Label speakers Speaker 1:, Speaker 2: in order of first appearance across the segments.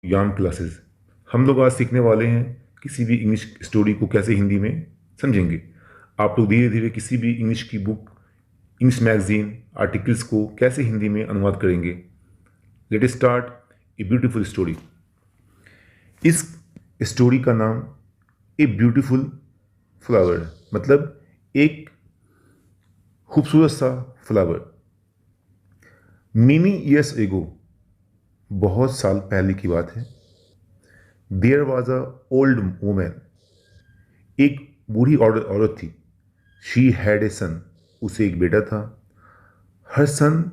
Speaker 1: याम classes. हम लोग आज सीखने वाले हैं किसी भी इंग्लिश स्टोरी को कैसे हिंदी में समझेंगे। आप लोग धीरे धीरे किसी भी इंग्लिश की बुक, इंग्लिश मैगजीन, आर्टिकल्स को कैसे हिंदी में अनुवाद करेंगे। Let us start a beautiful story. इस स्टोरी का नाम ए ब्यूटीफुल फ्लावर है, मतलब एक खूबसूरत सा फ्लावर। मेनी ईयर्स एगो, बहुत साल पहले की बात है। There was a old women, एक बूढ़ी औरत थी। शी हैड ए सन, उसे एक बेटा था। Her son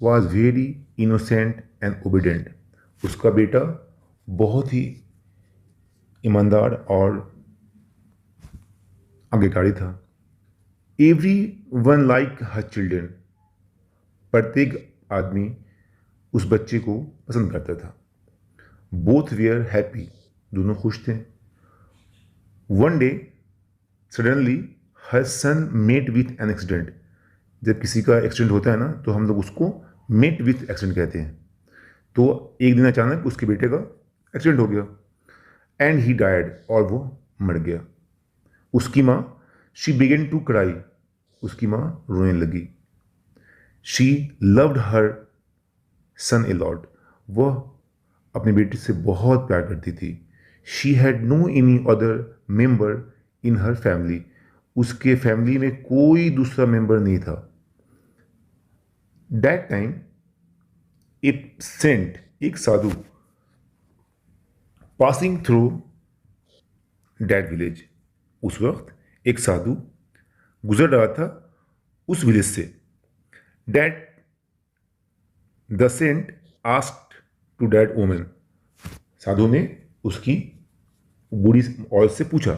Speaker 1: was very innocent and obedient, उसका बेटा बहुत ही ईमानदार और आज्ञाकारी था। Everyone like her children, प्रत्येक आदमी उस बच्चे को पसंद करता था। बोथ वेयर हैप्पी, दोनों खुश थे। One day suddenly her son met with an accident, जब किसी का एक्सीडेंट होता है ना तो हम लोग उसको मेट विथ एक्सीडेंट कहते हैं। तो एक दिन अचानक उसके बेटे का एक्सीडेंट हो गया एंड ही डायड, और वो मर गया। उसकी माँ, शी बिगेन टू क्राई, उसकी माँ रोने लगी। She loved her son a lot, वह अपने बेटे से बहुत प्यार करती थी। She had no any other member in her family, उसके फैमिली में कोई दूसरा मेंबर नहीं था। दैट टाइम ए सेंट, एक साधु, पासिंग थ्रू दैट विलेज, उस वक्त एक साधु गुजर रहा था उस विलेज से। That the saint asked to that woman, साधु ने उसकी बूढ़ी औरत से पूछा,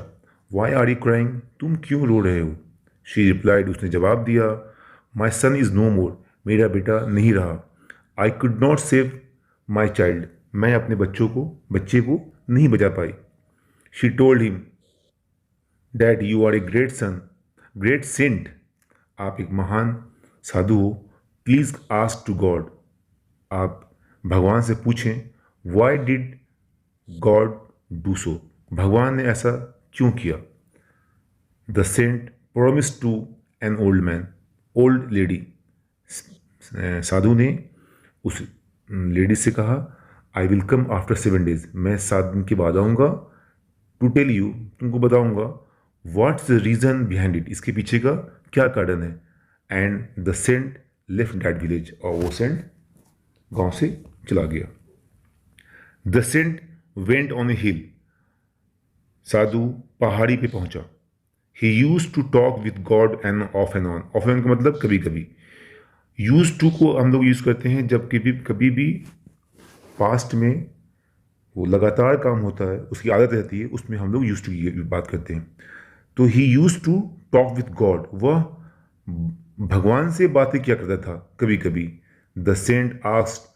Speaker 1: वाई आर यू क्राइंग, तुम क्यों रो रहे हो। शी रिप्लाइड, उसने जवाब दिया, माई सन इज़ नो मोर, मेरा बेटा नहीं रहा। I could not save my child, मैं अपने बच्चे को नहीं बचा पाई। She told him that you are a great son, great saint, आप एक महान साधु हो। प्लीज आस्क टू गॉड, आप भगवान से पूछें, why did God do so, भगवान ने ऐसा क्यों किया। The saint promise to an old man, old lady, साधु ने उस लेडी से कहा, I will come after 7 days, मैं 7 दिन के बाद आऊँगा। टू टेल यू, तुमको बताऊँगा, what's the reason behind it, इसके पीछे का क्या कारण है। And the saint left that village, और वो सेंट गांव से चला गया। The saint went on a hill, साधु पहाड़ी पे पहुंचा। He use to talk with God and off and on का मतलब कभी कभी। यूज टू को हम लोग यूज करते हैं जब कभी भी पास्ट में वो लगातार काम होता है, उसकी आदत रहती है, उसमें हम लोग यूज टू की बात करते हैं। तो he use to talk with God, वह भगवान से बातें किया करता था कभी कभी। The saint asked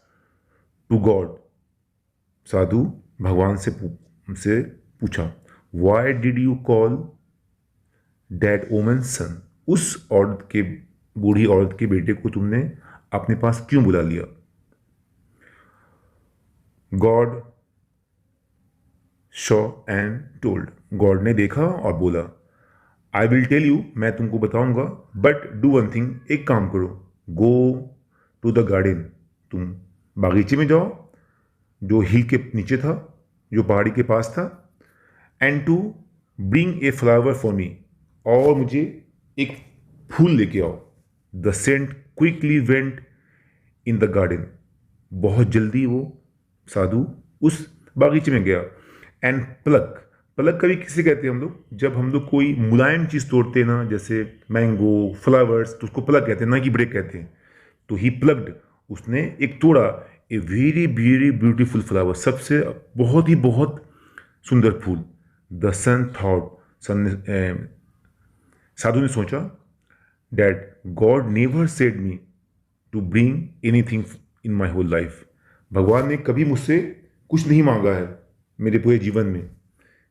Speaker 1: to God, साधु भगवान से पूछा, why did you call that woman son, उस औरत के, बूढ़ी औरत के बेटे को तुमने अपने पास क्यों बुला लिया। God Shaw and told, God ने देखा और बोला, आई विल टेल यू, मैं तुमको बताऊंगा, बट डू वन थिंग, एक काम करो, गो टू द गार्डन, तुम बागीचे में जाओ जो हिल के नीचे था, जो पहाड़ी के पास था, and to bring a flower for me, और मुझे एक फूल लेके आओ। The saint quickly went in the garden, बहुत जल्दी वो साधु उस बागीचे में गया। एंड प्लक, प्लक कभी किसे कहते हैं हम लोग, जब हम लोग कोई मुलायम चीज़ तोड़ते हैं ना, जैसे मैंगो, फ्लावर्स, तो उसको प्लक कहते हैं, ना कि ब्रेक कहते हैं। तो ही प्लग्ड, उसने एक तोड़ा, a very very beautiful flower, सबसे बहुत सुंदर फूल। द सन थॉट, साधु ने सोचा, that God never said me to bring anything in my whole life, भगवान ने कभी मुझसे कुछ नहीं मांगा है मेरे पूरे जीवन में।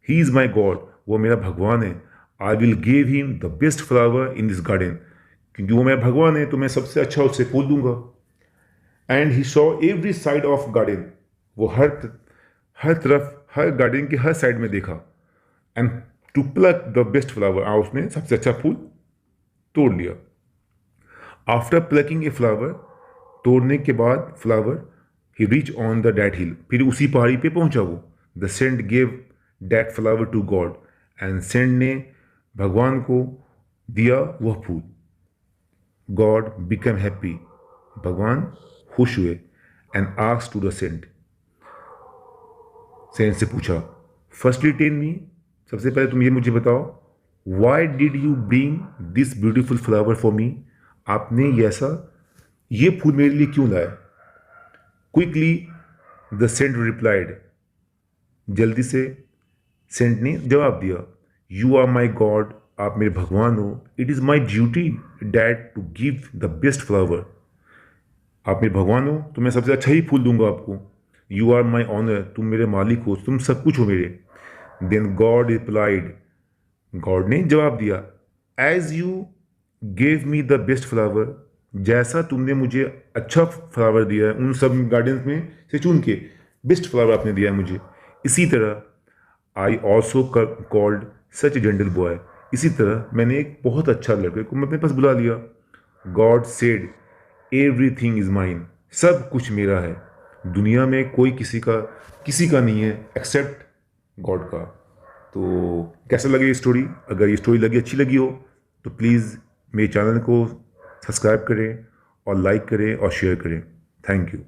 Speaker 1: ही इज़ माई गॉड, वो मेरा भगवान है। I will give him the best flower in this garden, क्योंकि वो मेरा भगवान है तो मैं सबसे अच्छा उससे फूल दूंगा। And he saw every side of garden, वो हर तरफ, हर गार्डन के हर साइड में देखा and to pluck the best flower, और उसने सबसे अच्छा फूल तोड़ लिया। आफ्टर प्लकिंग ए फ्लावर, तोड़ने के बाद flower, he reach on the that hill, फिर उसी पहाड़ी पे पहुंचा वो। The saint gave that flower to God, and saint ने भगवान को दिया वह फूल। गॉड बिकम हैप्पी, भगवान खुश हुए। And asked to the saint, saint से पूछा, फर्स्टली टेल मी, सबसे पहले तुम ये मुझे बताओ, Y did you bring this beautiful flower for मी, आपने ये फूल मेरे लिए क्यों लाया। क्विकली द सेंट रिप्लाइड, जल्दी से सेंट ने जवाब दिया, यू आर माई गॉड, आप मेरे भगवान हो। It is my duty that to give the best flower, आप मेरे भगवान हो तो मैं सबसे अच्छा ही फूल दूंगा आपको। यू आर माई ऑनर, तुम मेरे मालिक हो, तुम सब कुछ हो मेरे। देन गॉड रिप्लाइड, गॉड ने जवाब दिया, as you gave me the best flower, जैसा तुमने मुझे अच्छा फ्लावर दिया है उन सब गार्डन्स में से चुन के बेस्ट फ्लावर आपने दिया है मुझे, इसी तरह I also called such A gentle boy, इसी तरह मैंने एक बहुत अच्छा लड़के को मैं अपने पास बुला लिया। God said everything is mine, सब कुछ मेरा है, दुनिया में कोई किसी का नहीं है एक्सेप्ट गॉड का। तो कैसा लगे ये स्टोरी, अगर ये स्टोरी अच्छी लगी हो तो प्लीज़ मेरे चैनल को सब्सक्राइब करें और लाइक करें और शेयर करें। Thank you.